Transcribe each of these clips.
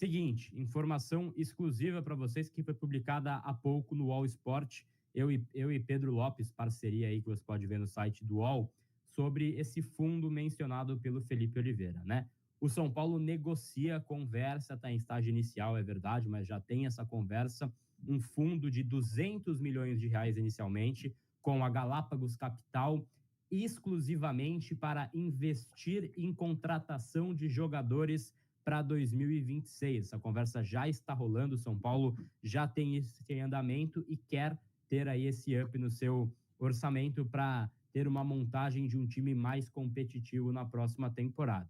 Seguinte, informação exclusiva para vocês que foi publicada há pouco no UOL Sport, eu e Pedro Lopes, parceria aí que você pode ver no site do UOL, sobre esse fundo mencionado pelo Felipe Oliveira, né? O São Paulo negocia, conversa, está em estágio inicial, é verdade, mas já tem essa conversa, um fundo de 200 milhões de reais inicialmente, com a Galápagos Capital, exclusivamente para investir em contratação de jogadores para 2026. Essa conversa já está rolando, o São Paulo já tem isso em andamento e quer ter aí esse up no seu orçamento para ter uma montagem de um time mais competitivo na próxima temporada.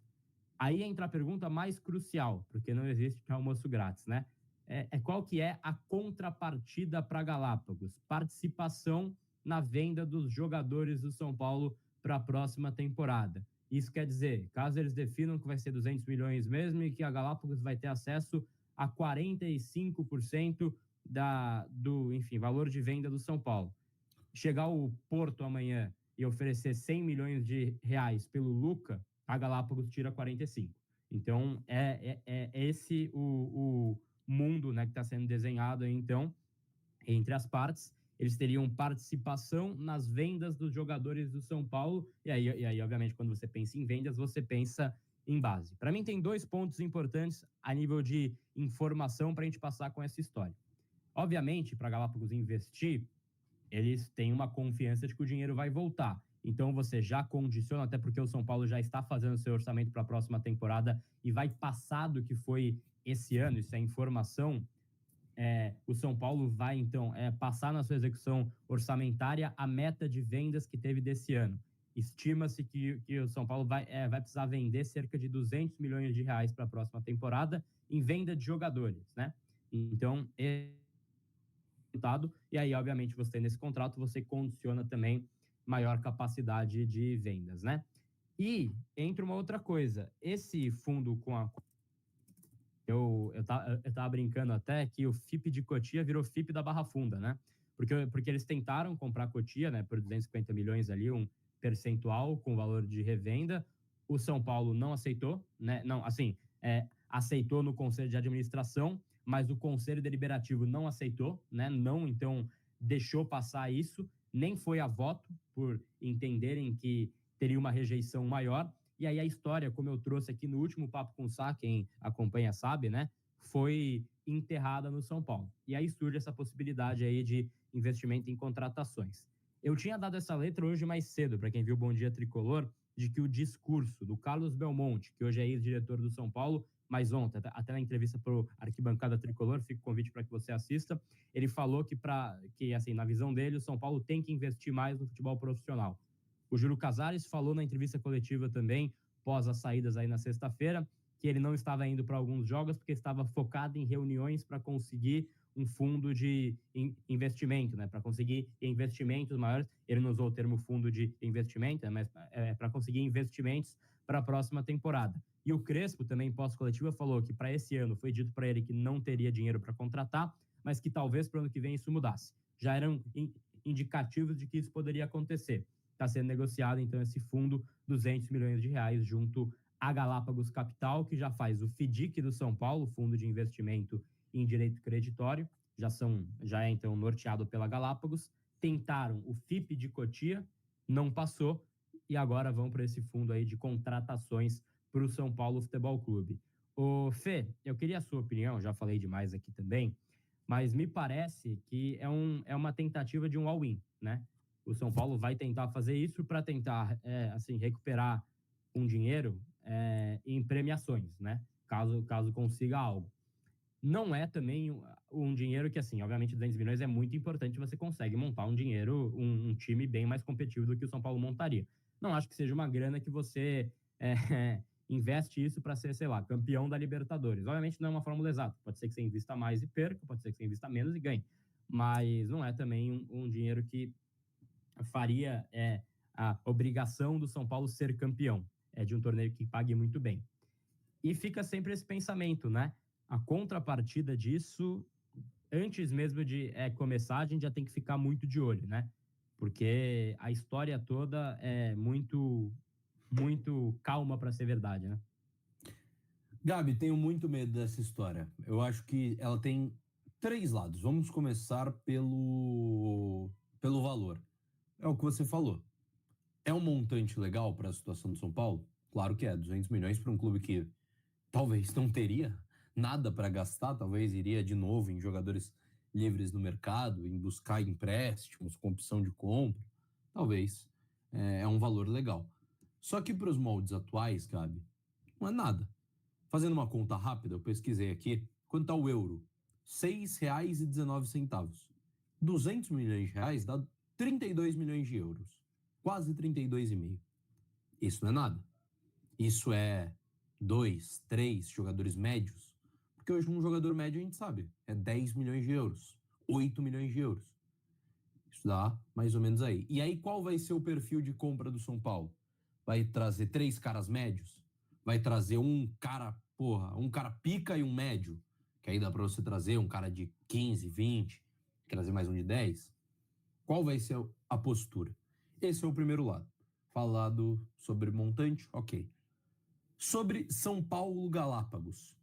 Aí entra a pergunta mais crucial, porque não existe almoço grátis, né? Qual que é a contrapartida para Galápagos? Participação na venda dos jogadores do São Paulo para a próxima temporada. Isso quer dizer, caso eles definam que vai ser 200 milhões mesmo e que a Galápagos vai ter acesso a 45% do valor de venda do São Paulo. Chegar o Porto amanhã e oferecer 100 milhões de reais pelo Luca, a Galápagos tira 45. Então, esse o mundo, né, que está sendo desenhado aí, então, entre as partes. Eles teriam participação nas vendas dos jogadores do São Paulo, e aí, obviamente, quando você pensa em vendas, você pensa em base. Para mim, tem 2 pontos importantes a nível de informação para a gente passar com essa história. Obviamente, para a Galápagos investir, eles têm uma confiança de que o dinheiro vai voltar. Então, você já condiciona, até porque o São Paulo já está fazendo seu orçamento para a próxima temporada e vai passar do que foi esse ano, isso é informação. O São Paulo vai, então, passar na sua execução orçamentária a meta de vendas que teve desse ano. Estima-se que o São Paulo vai precisar vender cerca de 200 milhões de reais para a próxima temporada em venda de jogadores, né? Então, e aí, obviamente, você nesse contrato, você condiciona também maior capacidade de vendas, né? E entra uma outra coisa, esse fundo com a... Eu tava brincando até que o FIP de Cotia virou FIP da Barra Funda, né? Porque eles tentaram comprar Cotia, né, por 250 milhões ali, um percentual com valor de revenda. O São Paulo não aceitou, né? Não, assim, aceitou no Conselho de Administração, mas o Conselho Deliberativo não aceitou, né? Não, então, deixou passar isso, nem foi a voto, por entenderem que teria uma rejeição maior. E aí a história, como eu trouxe aqui no último Papo com o Sá, quem acompanha sabe, né? Foi enterrada no São Paulo. E aí surge essa possibilidade aí de investimento em contratações. Eu tinha dado essa letra hoje mais cedo, para quem viu Bom Dia Tricolor, de que o discurso do Carlos Belmonte, que hoje é ex-diretor do São Paulo, mas ontem, até na entrevista para o Arquibancada Tricolor, fica o convite para que você assista, ele falou que, assim, na visão dele, o São Paulo tem que investir mais no futebol profissional. O Júlio Casares falou na entrevista coletiva também, pós as saídas aí na sexta-feira, que ele não estava indo para alguns jogos porque estava focado em reuniões para conseguir um fundo de investimento, né? Para conseguir investimentos maiores. Ele não usou o termo fundo de investimento, né? Mas para conseguir investimentos para a próxima temporada. E o Crespo, também pós-coletiva, falou que para esse ano foi dito para ele que não teria dinheiro para contratar, mas que talvez para o ano que vem isso mudasse. Já eram indicativos de que isso poderia acontecer. Está sendo negociado, então, esse fundo, 200 milhões de reais, junto à Galápagos Capital, que já faz o FIDIC do São Paulo, Fundo de Investimento em Direito Creditório, já é, então, norteado pela Galápagos. Tentaram o FIP de Cotia, não passou, e agora vão para esse fundo aí de contratações para o São Paulo Futebol Clube. Ô, Fê, eu queria a sua opinião, já falei demais aqui também, mas me parece que é uma tentativa de um all-in, né? O São Paulo vai tentar fazer isso para tentar, recuperar um dinheiro em premiações, né? Caso consiga algo. Não é também um dinheiro que, assim, obviamente 200 milhões é muito importante, você consegue montar um time bem mais competitivo do que o São Paulo montaria. Não acho que seja uma grana que você investe isso para ser, sei lá, campeão da Libertadores. Obviamente não é uma fórmula exata. Pode ser que você invista mais e perca, pode ser que você invista menos e ganhe. Mas não é também um dinheiro que faria a obrigação do São Paulo ser campeão de um torneio que pague muito bem. E fica sempre esse pensamento, né? A contrapartida disso, antes mesmo de começar, a gente já tem que ficar muito de olho, né? Porque a história toda é muito, muito calma para ser verdade, né? Gabi, tenho muito medo dessa história. Eu acho que ela tem três lados. Vamos começar pelo valor. É o que você falou. É um montante legal para a situação do São Paulo? Claro que é. 200 milhões para um clube que talvez não teria nada para gastar, talvez iria de novo em jogadores livres no mercado, em buscar empréstimos com opção de compra. Talvez. É um valor legal. Só que para os moldes atuais, Gabi, não é nada. Fazendo uma conta rápida, eu pesquisei aqui, quanto está o euro? R$ 6,19. 200 milhões de reais dá 32 milhões de euros. Quase 32,5. Isso não é nada. Isso é dois, três jogadores médios. Porque hoje um jogador médio a gente sabe, é 10 milhões de euros, 8 milhões de euros. Isso dá mais ou menos aí. E aí qual vai ser o perfil de compra do São Paulo? Vai trazer três caras médios? Vai trazer um cara, porra, um cara pica e um médio? Que aí dá para você trazer um cara de 15, 20, trazer mais um de 10? Qual vai ser a postura? Esse é o primeiro lado. Falado sobre montante, ok. Sobre São Paulo Galápagos.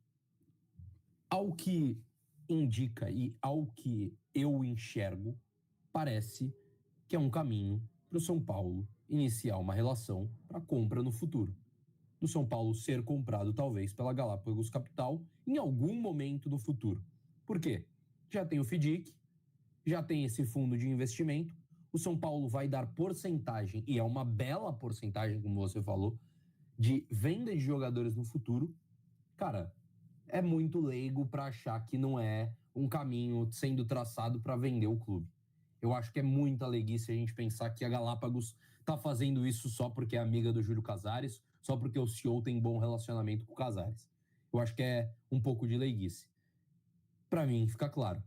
Ao que indica e ao que eu enxergo, parece que é um caminho para o São Paulo iniciar uma relação para compra no futuro. Do São Paulo ser comprado, talvez, pela Galápagos Capital em algum momento do futuro. Por quê? Já tem o FDIC, já tem esse fundo de investimento, o São Paulo vai dar porcentagem, e é uma bela porcentagem, como você falou, de venda de jogadores no futuro. Cara, é muito leigo para achar que não é um caminho sendo traçado para vender o clube. Eu acho que é muita leiguice a gente pensar que a Galápagos está fazendo isso só porque é amiga do Júlio Casares, só porque o CEO tem bom relacionamento com o Casares. Eu acho que é um pouco de leiguice. Para mim, fica claro.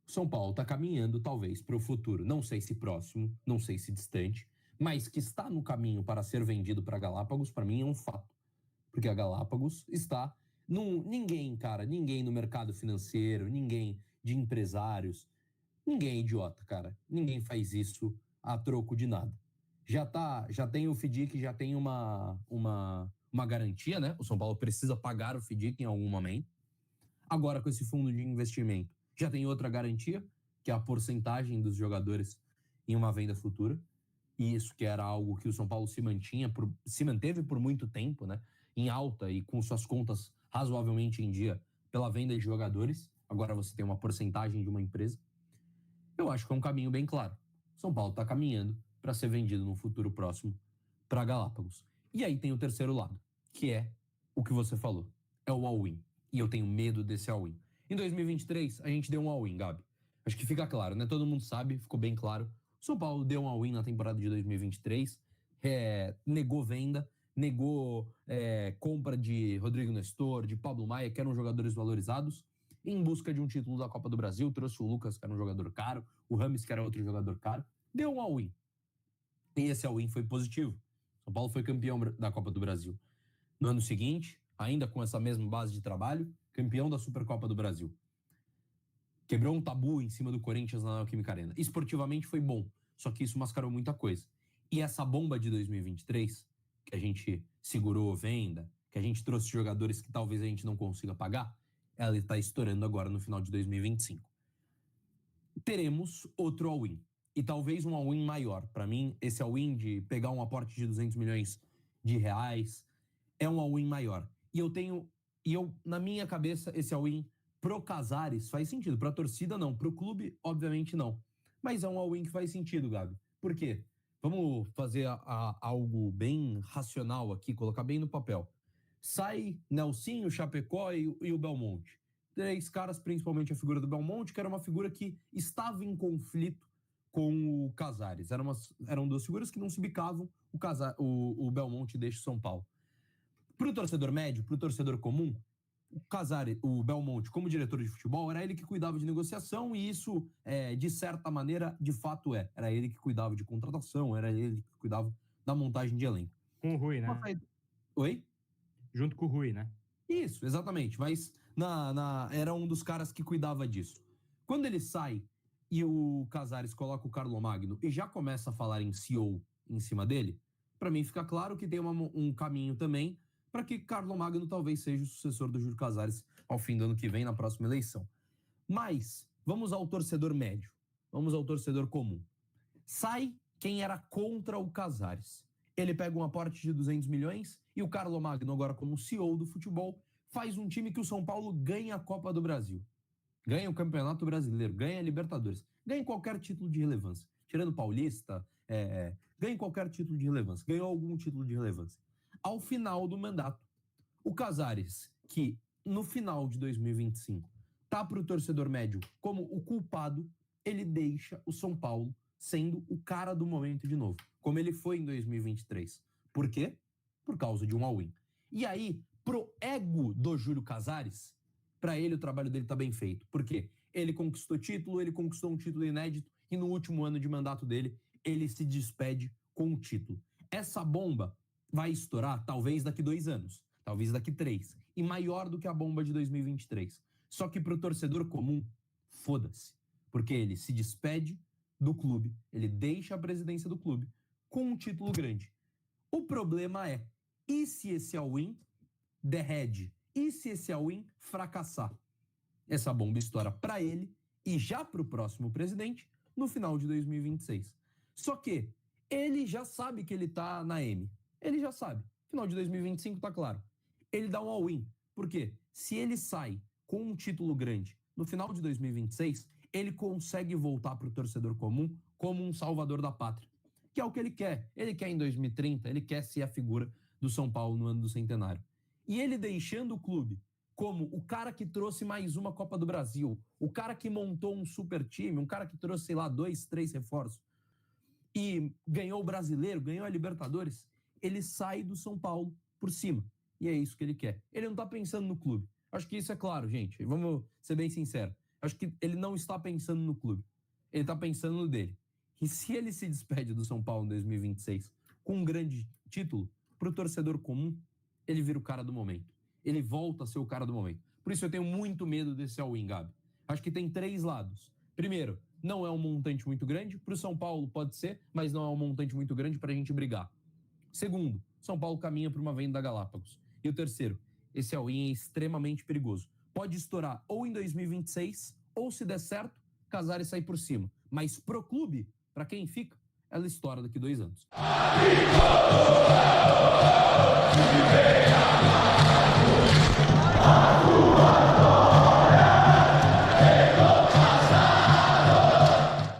São Paulo está caminhando, talvez, para o futuro. Não sei se próximo, não sei se distante, mas que está no caminho para ser vendido para a Galápagos, para mim é um fato. Porque a Galápagos está. Ninguém, cara, ninguém no mercado financeiro, ninguém de empresários, ninguém é idiota, cara. Ninguém faz isso a troco de nada. Já tem o FDIC, já tem uma garantia, né? O São Paulo precisa pagar o FDIC em algum momento. Agora, com esse fundo de investimento, já tem outra garantia, que é a porcentagem dos jogadores em uma venda futura. E isso que era algo que o São Paulo se manteve por muito tempo, né? Em alta e com suas contas razoavelmente em dia pela venda de jogadores. Agora você tem uma porcentagem de uma empresa. Eu acho que é um caminho bem claro. São Paulo está caminhando para ser vendido no futuro próximo para Galápagos. E aí tem o terceiro lado, que é o que você falou. É o all-in. E eu tenho medo desse all-in. Em 2023, a gente deu um all-in, Gabi. Acho que fica claro, né? Todo mundo sabe, ficou bem claro. São Paulo deu um all-in na temporada de 2023, negou venda, negou compra de Rodrigo Nestor, de Pablo Maia, que eram jogadores valorizados, em busca de um título da Copa do Brasil. Trouxe o Lucas, que era um jogador caro, o Rames, que era outro jogador caro. Deu um all-in. E esse all-in foi positivo. São Paulo foi campeão da Copa do Brasil. No ano seguinte, ainda com essa mesma base de trabalho, campeão da Supercopa do Brasil. Quebrou um tabu em cima do Corinthians na Neoquímica Arena. Esportivamente foi bom, só que isso mascarou muita coisa. E essa bomba de 2023, que a gente segurou venda, que a gente trouxe jogadores que talvez a gente não consiga pagar, ela está estourando agora no final de 2025. Teremos outro all-in. E talvez um all-in maior. Para mim, esse all-in de pegar um aporte de 200 milhões de reais é um all-in maior. Na minha cabeça, esse all-in pro Casares faz sentido. Pra torcida, não. Pro clube, obviamente, não. Mas é um all-in que faz sentido, Gabi. Por quê? Vamos fazer algo bem racional aqui, colocar bem no papel. Sai Nelsinho, Chapecó e o Belmonte. Três caras, principalmente a figura do Belmonte, que era uma figura que estava em conflito com o Casares. Eram duas figuras que não se bicavam. O Belmonte deixa o São Paulo. Para o torcedor médio, para o torcedor comum, o Belmonte, como diretor de futebol, era ele que cuidava de negociação e isso, de certa maneira, de fato era ele que cuidava de contratação, era ele que cuidava da montagem de elenco. Com o Rui, né? Oi? Junto com o Rui, né? Isso, exatamente, mas era um dos caras que cuidava disso. Quando ele sai e o Casares coloca o Carlomagno e já começa a falar em CEO em cima dele, para mim fica claro que tem um caminho também para que Carlo Magno talvez seja o sucessor do Júlio Casares ao fim do ano que vem, na próxima eleição. Mas vamos ao torcedor médio, vamos ao torcedor comum. Sai quem era contra o Casares. Ele pega um aporte de 200 milhões e o Carlo Magno, agora como CEO do futebol, faz um time que o São Paulo ganha a Copa do Brasil. Ganha o Campeonato Brasileiro, ganha a Libertadores, ganha qualquer título de relevância. Tirando Paulista, ganha qualquer título de relevância, ganhou algum título de relevância. Ao final do mandato, o Casares, que no final de 2025 tá para o torcedor médio como o culpado, ele deixa o São Paulo sendo o cara do momento de novo, como ele foi em 2023. Por quê? Por causa de um all-in. E aí, pro ego do Júlio Casares, para ele o trabalho dele tá bem feito. Por quê? Ele conquistou título, ele conquistou um título inédito e no último ano de mandato dele, ele se despede com um título. Essa bomba vai estourar talvez daqui 2 anos, talvez daqui 3, e maior do que a bomba de 2023. Só que pro torcedor comum, foda-se, porque ele se despede do clube, ele deixa a presidência do clube com um título grande. O problema é, e se esse all-in derrede? E se esse all-in fracassar? Essa bomba estoura para ele e já para o próximo presidente no final de 2026. Só que ele já sabe que ele tá na M. Ele já sabe. Final de 2025 tá claro. Ele dá um all-in. Por quê? Se ele sai com um título grande no final de 2026, ele consegue voltar para o torcedor comum como um salvador da pátria. Que é o que ele quer. Ele quer em 2030, ele quer ser a figura do São Paulo no ano do centenário. E ele deixando o clube como o cara que trouxe mais uma Copa do Brasil, o cara que montou um super time, um cara que trouxe, sei lá, 2, 3 reforços e ganhou o Brasileiro, ganhou a Libertadores, ele sai do São Paulo por cima. E é isso que ele quer. Ele não tá pensando no clube. Acho que isso é claro, gente. Vamos ser bem sinceros. Acho que ele não está pensando no clube. Ele está pensando no dele. E se ele se despede do São Paulo em 2026 com um grande título, para o torcedor comum, ele vira o cara do momento. Ele volta a ser o cara do momento. Por isso eu tenho muito medo desse all-in, Gabi. Acho que tem 3 lados. Primeiro, não é um montante muito grande. Para o São Paulo pode ser, mas não é um montante muito grande para a gente brigar. Segundo, São Paulo caminha para uma venda da Galápagos. E o terceiro, esse all-in é extremamente perigoso. Pode estourar ou em 2026, ou se der certo, Casares sair por cima. Mas pro clube, para quem fica, ela estoura daqui 2 anos. A